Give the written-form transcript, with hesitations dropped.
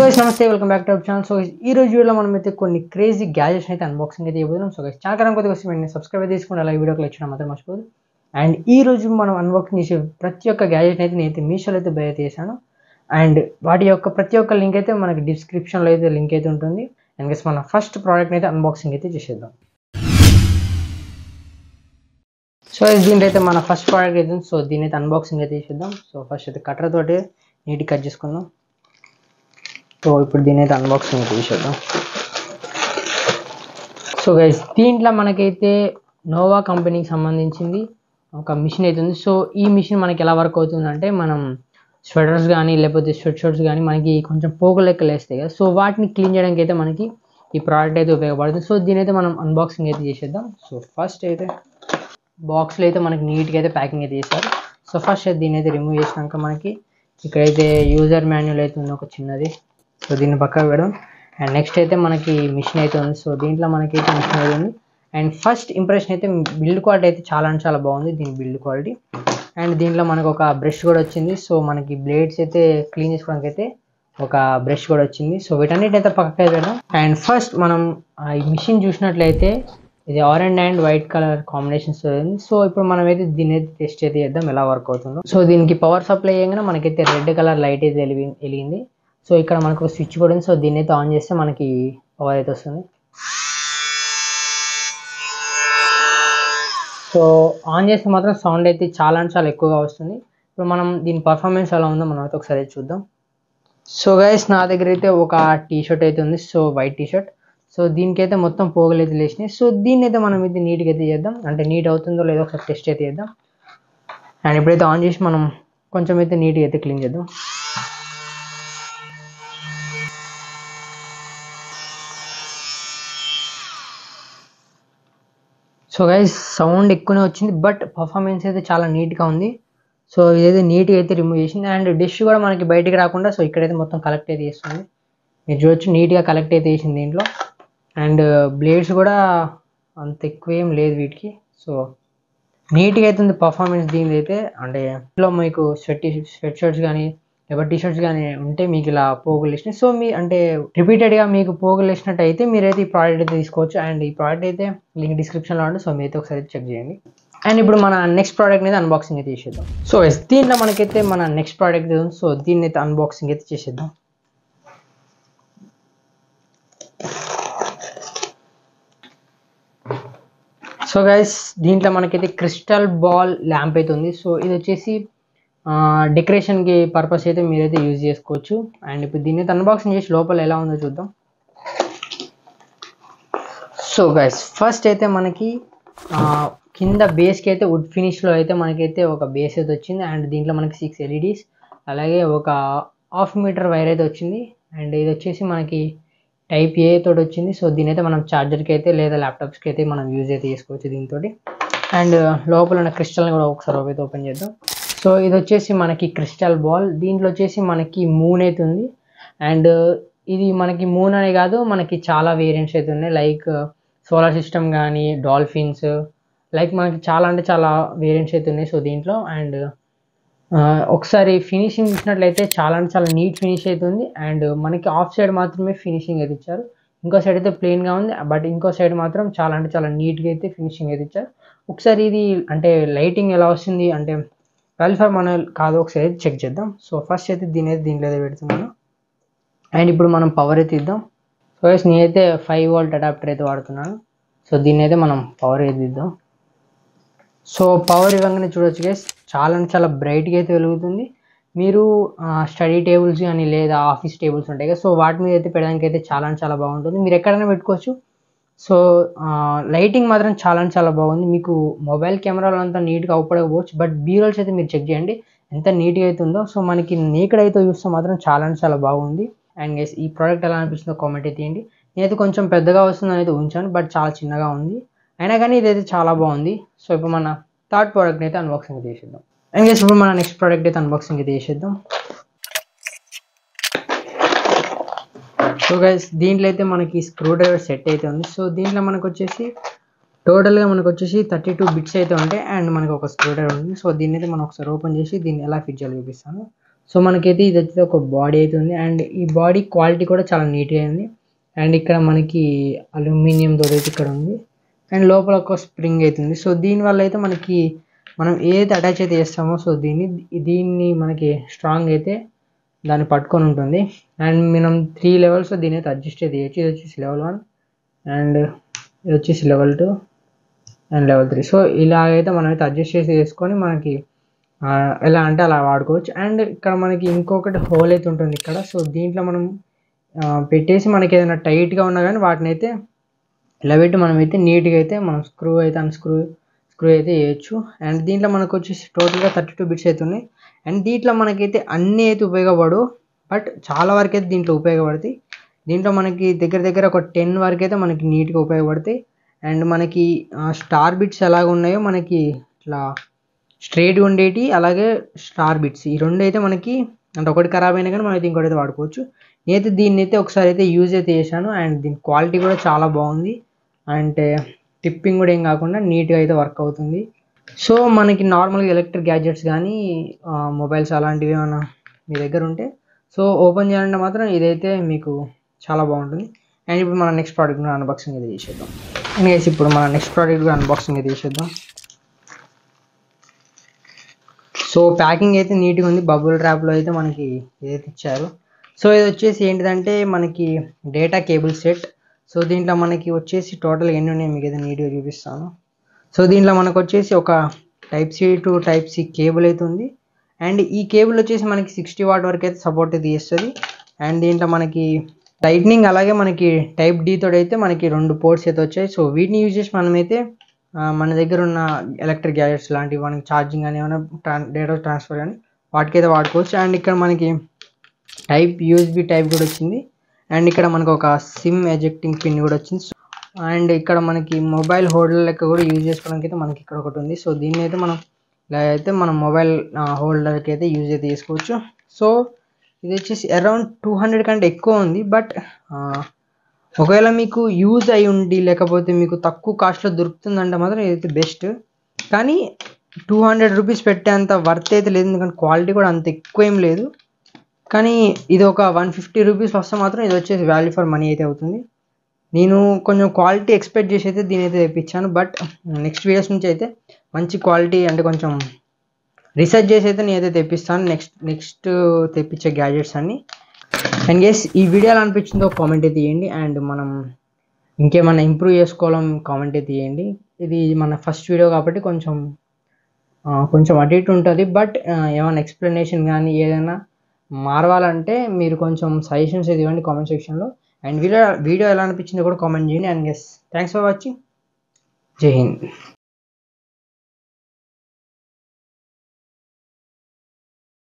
guys, namaste, welcome back to our channel. So guys, ఈ రోజు వీడియోలో మనం అయితే కొన్ని క్రేజీ గ్యాజెట్స్ అయితే అన్బాక్సింగ్ అయితే చేయబోతున్నాం. సో guys, ఛానల్ కనుక కొద్దిగా వెంటనే సబ్స్క్రైబ్ చేసుకోండి, అలాగే వీడియోకి లైక్ చేయడం మాత్రం మర్చిపోదు. అండ్ ఈ రోజు మనం అన్బాక్సింగ్ చేసే ప్రతి ఒక్క గ్యాజెట్ అయితే నేనైతే మీషోలో అయితే బై అయితే చేశాను. అండ్ వాటి యొక్క ప్రతి ఒక్క లింక్ అయితే మనకి డిస్క్రిప్షన్లో అయితే లింక్ అయితే ఉంటుంది. అండ్ గైస్, మన ఫస్ట్ ప్రోడక్ట్ అయితే అన్బాక్సింగ్ అయితే చేసేద్దాం. సో దీంట్లో అయితే మన ఫస్ట్ ప్రోడక్ట్ అయితే సో దీని అయితే అన్బాక్సింగ్ అయితే చేసేద్దాం. సో ఫస్ట్ అయితే కట్టర్ తోటి నీట్గా కట్ చేసుకుందాం. సో ఇప్పుడు దీని అయితే అన్బాక్సింగ్ అయితే చేసేద్దాం. సో గైస్, దీంట్లో మనకైతే నోవా కంపెనీకి సంబంధించింది ఒక మిషన్ అయితే ఉంది. సో ఈ మిషన్ మనకి ఎలా వర్క్ అవుతుంది అంటే, మనం స్వెటర్స్ కానీ లేకపోతే స్వెట్ షర్ట్స్ కానీ మనకి కొంచెం పోగులు లెక్కలు వేస్తాయి కదా, సో వాటిని క్లీన్ చేయడానికి అయితే మనకి ఈ ప్రోడక్ట్ అయితే ఉపయోగపడుతుంది. సో దీని అయితే మనం అన్బాక్సింగ్ అయితే చేసేద్దాం. సో ఫస్ట్ అయితే బాక్స్లో అయితే మనకి నీట్గా అయితే ప్యాకింగ్ అయితే చేశారు. సో ఫస్ట్ అయితే దీని అయితే రిమూవ్ చేసినాక మనకి ఇక్కడైతే యూజర్ మాన్యువల్ అయితే ఉంది ఒక చిన్నది. సో దీన్ని పక్కకు పెడదాం. అండ్ నెక్స్ట్ అయితే మనకి మిషన్ అయితే ఉంది. సో దీంట్లో మనకైతే మిషన్ అయితే ఉంది. అండ్ ఫస్ట్ ఇంప్రెషన్ అయితే బిల్డ్ క్వాలిటీ అయితే చాలా అంటే చాలా బాగుంది దీని బిల్డ్ క్వాలిటీ. అండ్ దీంట్లో మనకు ఒక బ్రష్ కూడా వచ్చింది. సో మనకి బ్లేడ్స్ అయితే క్లీన్ చేసుకోవడానికి అయితే ఒక బ్రష్ కూడా వచ్చింది. సో వీటన్నిటి అయితే పక్కకు పెడదాం. అండ్ ఫస్ట్ మనం ఈ మిషన్ చూసినట్లయితే ఇది orange and white colour combinations ఉంది. సో ఇప్పుడు మనం అయితే దీన్ని అయితే టెస్ట్ అయితే చేద్దాం ఎలా వర్క్ అవుతుందో. సో దీనికి పవర్ సప్లై చేయగానే మనకైతే రెడ్ కలర్ లైట్ అయితే వెలిగింది. సో ఇక్కడ మనకు ఒక స్విచ్ కూడా ఉంది. సో దీన్ని అయితే ఆన్ చేస్తే మనకి పవర్ అయితే వస్తుంది. సో ఆన్ చేస్తే మాత్రం సౌండ్ అయితే చాలా అంటే చాలా ఎక్కువగా వస్తుంది. ఇప్పుడు మనం దీని పర్ఫార్మెన్స్ ఎలా ఉందో మనం అయితే ఒకసారి చూద్దాం. సో గైస్, నా దగ్గర అయితే ఒక టీ షర్ట్ అయితే ఉంది. So white T shirt. So దీనికైతే మొత్తం పోగలు అయితే లేచినాయి. సో దీన్ని అయితే మనం అయితే నీట్గా అయితే చేద్దాం. అంటే నీట్ అవుతుందో లేదో ఒకసారి టెస్ట్ అయితే చేద్దాం. అండ్ ఇప్పుడైతే ఆన్ చేసి మనం కొంచెం అయితే నీట్గా అయితే క్లీన్ చేద్దాం. సో గైస్, సౌండ్ ఎక్కువనే వచ్చింది, బట్ పర్ఫార్మెన్స్ అయితే చాలా నీట్గా ఉంది. సో ఇదైతే నీట్గా అయితే రిమూవ్ చేసింది. అండ్ డిష్ కూడా మనకి బయటికి రాకుండా సో ఇక్కడైతే మొత్తం కలెక్ట్ అయితే చేస్తుంది. మీరు చూడొచ్చు, నీట్గా కలెక్ట్ అయితే చేసింది దీంట్లో. అండ్ బ్లేడ్స్ కూడా అంత ఎక్కువ ఏం లేదు వీటికి. సో నీట్గా అయితే ఉంది పర్ఫార్మెన్స్ దీనిది అయితే. అంటే ఇంట్లో మీకు స్వెట్ షర్ట్స్ కానీ లేకపోతే టీ షర్ట్స్ కానీ ఉంటే మీకు ఇలా పోగులు వేసినాయి. సో మీ అంటే రిపీటెడ్గా మీకు పోగులు వేసినట్టు అయితే మీరైతే ఈ ప్రోడక్ట్ అయితే తీసుకోవచ్చు. అండ్ ఈ ప్రోడక్ట్ అయితే లింక్ డిస్క్రిప్షన్లో ఉంది. సో మీరైతే ఒకసారి చెక్ చేయండి. అండ్ ఇప్పుడు మన నెక్స్ట్ ప్రోడక్ట్ అయితే అన్బాక్సింగ్ అయితే చేసేద్దాం. సో దీంట్లో మనకైతే మన నెక్స్ట్ ప్రోడక్ట్ ఉంది. సో దీన్ని అయితే అన్బాక్సింగ్ అయితే చేసేద్దాం. సో గైస్, దీంట్లో మనకైతే క్రిస్టల్ బాల్ ల్యాంప్ అయితే ఉంది. సో ఇది వచ్చేసి డెకరేషన్కి పర్పస్ అయితే మీరైతే యూజ్ చేసుకోవచ్చు. అండ్ ఇప్పుడు దీన్ని అయితే అన్బాక్సింగ్ చేసి లోపల ఎలా ఉందో చూద్దాం. సో గైస్, ఫస్ట్ అయితే మనకి కింద బేస్కి అయితే వుడ్ ఫినిష్లో అయితే మనకైతే ఒక బేస్ అయితే వచ్చింది. అండ్ దీంట్లో మనకి 6 LEDs అలాగే ఒక 1/2 మీటర్ వైర్ అయితే వచ్చింది. అండ్ ఇది వచ్చేసి మనకి టైప్ ఏ తోటి వచ్చింది. సో దీని అయితే మనం ఛార్జర్కి అయితే లేదా ల్యాప్టాప్స్కి అయితే మనం యూజ్ అయితే చేసుకోవచ్చు దీంతో. అండ్ లోపల ఉన్న క్రిస్టల్ని కూడా ఒకసారి అయితే ఓపెన్ చేద్దాం. సో ఇది వచ్చేసి మనకి క్రిస్టల్ బాల్. దీంట్లో వచ్చేసి మనకి మూన్ అయితే ఉంది. అండ్ ఇది మనకి మూన్ అనే కాదు, మనకి చాలా వేరియంట్స్ అయితే ఉన్నాయి. లైక్ సోలార్ సిస్టమ్ కానీ డాల్ఫిన్స్, లైక్ మనకి చాలా అంటే చాలా వేరియంట్స్ అయితే ఉన్నాయి సో దీంట్లో. అండ్ ఒకసారి ఫినిషింగ్ చూసినట్లయితే చాలా అంటే చాలా నీట్ ఫినిష్ అయితే ఉంది. అండ్ మనకి ఆఫ్ సైడ్ మాత్రమే ఫినిషింగ్ అయితే ఇచ్చారు. ఇంకో సైడ్ అయితే ప్లెయిన్గా ఉంది, బట్ ఇంకో సైడ్ మాత్రం చాలా అంటే చాలా నీట్గా అయితే ఫినిషింగ్ అయితే ఇచ్చారు. ఒకసారి ఇది అంటే లైటింగ్ ఎలా వస్తుంది అంటే రల్ఫర్ మన కాదు ఒకసారి అయితే చెక్ చేద్దాం. సో ఫస్ట్ అయితే దీని అయితే దీంట్లో అయితే పెడుతున్నాను. అండ్ ఇప్పుడు మనం పవర్ అయితే ఇద్దాం. సో గైస్, నేనైతే 5 వోల్ట్ అడాప్టర్ అయితే వాడుతున్నాను. సో దీన్ని అయితే మనం పవర్ అయితే ఇద్దాం. సో పవర్ ఇవ్వగానే చూడొచ్చు గైస్, చాలా అంటే చాలా బ్రైట్గా అయితే వెలుగుతుంది. మీరు స్టడీ టేబుల్స్ కానీ లేదా ఆఫీస్ టేబుల్స్ ఉంటాయి కదా, సో వాటి మీద అయితే పెట్టడానికి అయితే చాలా అంటే చాలా బాగుంటుంది. మీరు ఎక్కడైనా పెట్టుకోవచ్చు. సో లైటింగ్ మాత్రం చాలా అంటే చాలా బాగుంది. మీకు మొబైల్ కెమెరాలో అంతా నీట్గా అవుపడకపోవచ్చు, బట్ బీరోల్స్ అయితే మీరు చెక్ చేయండి ఎంత నీట్గా అయితే ఉందో. సో మనకి నేకడ్ అయితే చూస్తే మాత్రం చాలా అంటే చాలా బాగుంది. అండ్ గైస్, ఈ ప్రోడక్ట్ ఎలా అనిపిస్తుందో కామెంట్ అయితే చేయండి. నేనైతే కొంచెం పెద్దగా వస్తుందని అయితే ఉంచాను, బట్ చాలా చిన్నగా ఉంది. అయినా కానీ ఇదైతే చాలా బాగుంది. సో ఇప్పుడు మన థర్డ్ ప్రోడక్ట్ అయితే అన్బాక్సింగ్ అయితే చేసేద్దాం. అండ్ గైస్, ఇప్పుడు మన నెక్స్ట్ ప్రోడక్ట్ అయితే అన్బాక్సింగ్ అయితే చేసేద్దాం. సో గైస్, దీంట్లో అయితే మనకి స్క్రూ డ్రైవర్ సెట్ అయితే ఉంది. సో దీంట్లో మనకు వచ్చేసి టోటల్గా మనకు వచ్చేసి 32 బిట్స్ అయితే ఉంటాయి. అండ్ మనకు ఒక స్క్రూ డ్రైవర్ ఉంది. సో దీన్ని అయితే మనం ఒకసారి ఓపెన్ చేసి దీన్ని ఎలా ఫిట్ చేయాలో చూపిస్తాను. సో మనకైతే ఇది వచ్చేసి ఒక బాడీ అయితే ఉంది అండ్ ఈ బాడీ క్వాలిటీ కూడా చాలా నీట్గా ఉంది. అండ్ ఇక్కడ మనకి అల్యూమినియం తోటి అయితే ఇక్కడ ఉంది అండ్ లోపల ఒక స్ప్రింగ్ అవుతుంది. సో దీనివల్ల అయితే మనకి మనం ఏదైతే అటాచ్ అయితే చేస్తామో సో దీన్ని మనకి స్ట్రాంగ్ అయితే దాన్ని పట్టుకొని ఉంటుంది. అండ్ మనం 3 లెవెల్స్ దీని అయితే అడ్జస్ట్ అయితే చేయొచ్చు. ఇది వచ్చేసి లెవెల్ 1 అండ్ ఇది వచ్చేసి లెవెల్ 2 అండ్ లెవెల్ 3. సో ఇలాగైతే మనం అయితే అడ్జస్ట్ చేసి వేసుకొని మనకి ఎలా అంటే అలా వాడుకోవచ్చు. అండ్ ఇక్కడ మనకి ఇంకొకటి హోల్ అయితే ఉంటుంది ఇక్కడ. సో దీంట్లో మనం పెట్టేసి మనకి ఏదైనా టైట్గా ఉన్నా కానీ వాటిని అయితే ఇలా పెట్టి మనమైతే నీట్గా అయితే మనం స్క్రూ అయితే వేయచ్చు. అండ్ దీంట్లో మనకు వచ్చేసి టోటల్గా 32 బిట్స్ అయితే ఉన్నాయి. అండ్ దీంట్లో మనకైతే అన్నీ అయితే ఉపయోగపడు, బట్ చాలా వరకు అయితే దీంట్లో ఉపయోగపడతాయి. దీంట్లో మనకి దగ్గర ఒక 10 వరకు అయితే మనకి నీట్గా ఉపయోగపడతాయి. అండ్ మనకి స్టార్ బిట్స్ ఎలాగ ఉన్నాయో మనకి ఇట్లా స్ట్రైట్గా ఉండేటి, అలాగే స్టార్ బిట్స్ ఈ రెండు అయితే మనకి అంటే ఒకటి ఖరాబ్ అయినా కానీ మనం అయితే ఇంకోటి అయితే వాడుకోవచ్చు. నేనైతే దీన్ని అయితే ఒకసారి అయితే యూజ్ అయితే చేశాను అండ్ దీని క్వాలిటీ కూడా చాలా బాగుంది. అంటే టిప్పింగ్ కూడా ఏం కాకుండా నీట్గా అయితే వర్క్ అవుతుంది. సో మనకి నార్మల్గా ఎలక్ట్రిక్ గ్యాడ్జెట్స్ కానీ మొబైల్స్ అలాంటివి ఏమైనా మీ దగ్గర ఉంటే సో ఓపెన్ చేయాలంటే మాత్రం ఇదైతే మీకు చాలా బాగుంటుంది. అండ్ ఇప్పుడు మన నెక్స్ట్ ప్రోడక్ట్ కూడా అన్బాక్సింగ్ అయితే చేసేద్దాం. అండ్ గైస్ ఇప్పుడు మన నెక్స్ట్ ప్రోడక్ట్ కూడా అన్బాక్సింగ్ అయితే చేసేద్దాం. సో ప్యాకింగ్ అయితే నీట్గా ఉంది. బబుల్ ర్యాప్లో అయితే మనకి ఏదైతే ఇచ్చారు. సో ఇది వచ్చేసి ఏంటిదంటే మనకి డేటా కేబుల్ సెట్. సో దీంట్లో మనకి వచ్చేసి టోటల్ ఎన్ని ఉన్నాయి మీకు అయితే నీట్గా చూపిస్తాను. సో దీంట్లో మనకు వచ్చేసి ఒక Type-C to Type-C కేబుల్ అయితే ఉంది. అండ్ ఈ కేబుల్ వచ్చేసి మనకి 60 వాట్ వరకు అయితే సపోర్ట్ అయితే చేస్తుంది. అండ్ దీంట్లో మనకి లైట్నింగ్ అలాగే మనకి Type-D తోటి అయితే మనకి 2 పోర్ట్స్ అయితే వచ్చాయి. సో వీటిని యూజ్ చేసి మనమైతే మన దగ్గర ఉన్న ఎలక్ట్రిక్ గ్యాజెట్స్ లాంటివి మనకి ఛార్జింగ్ కానీ ఏమైనా డేటా ట్రాన్స్ఫర్ కానీ వాటికైతే వాడుకోవచ్చు. అండ్ ఇక్కడ మనకి USB టైప్ కూడా వచ్చింది. అండ్ ఇక్కడ మనకు ఒక సిమ్ ఎజెక్టింగ్ పిన్ కూడా వచ్చింది. అండ్ ఇక్కడ మనకి మొబైల్ హోల్డర్ లెక్క కూడా యూజ్ చేసుకోవడానికి అయితే మనకి ఇక్కడ ఒకటి ఉంది. సో దీన్ని అయితే మనం ఇలా అయితే మనం మొబైల్ హోల్డర్కి అయితే యూజ్ అయితే చేసుకోవచ్చు. సో ఇది వచ్చేసి అరౌండ్ 200 కంటే ఎక్కువ ఉంది. బట్ ఒకవేళ మీకు యూజ్ అయి ఉండి లేకపోతే మీకు తక్కువ కాస్ట్లో దొరుకుతుందంటే మాత్రం ఇదైతే బెస్ట్. కానీ 200 రూపీస్ పెట్టేంత వర్త్ అయితే లేదు, ఎందుకంటే క్వాలిటీ కూడా అంత ఎక్కువ ఏం లేదు. కానీ ఇది ఒక 150 రూపీస్ వస్తే మాత్రం ఇది వచ్చేసి వాల్యూ ఫర్ మనీ అయితే అవుతుంది. నేను కొంచెం క్వాలిటీ ఎక్స్పెక్ట్ చేసి అయితే దీని అయితే తెప్పించాను. బట్ నెక్స్ట్ వీడియోస్ నుంచి అయితే మంచి క్వాలిటీ అంటే కొంచెం రీసెర్చ్ చేసి అయితే నేనైతే తెప్పిస్తాను నెక్స్ట్ తెప్పించే గ్యాడ్జెట్స్ అన్నీ. అండ్ గెస్ ఈ వీడియో ఎలా అనిపించిందో కామెంట్ అయితే ఇవ్వండి. అండ్ మనం ఇంకేమైనా ఇంప్రూవ్ చేసుకోవాలని కామెంట్ అయితే ఇవ్వండి. ఇది మన ఫస్ట్ వీడియో కాబట్టి కొంచెం అటు ఇటు ఉంటుంది. బట్ ఏమైనా ఎక్స్ప్లెనేషన్ కానీ ఏదైనా మారవాలంటే మీరు కొంచెం సజెషన్స్ అయితే ఇవ్వండి కామెంట్ సెక్షన్లో. అండ్ వీడియో ఎలా అనిపించిందో కూడా కామెంట్ చేయండి. And guess thanks for watching. జై హింద్.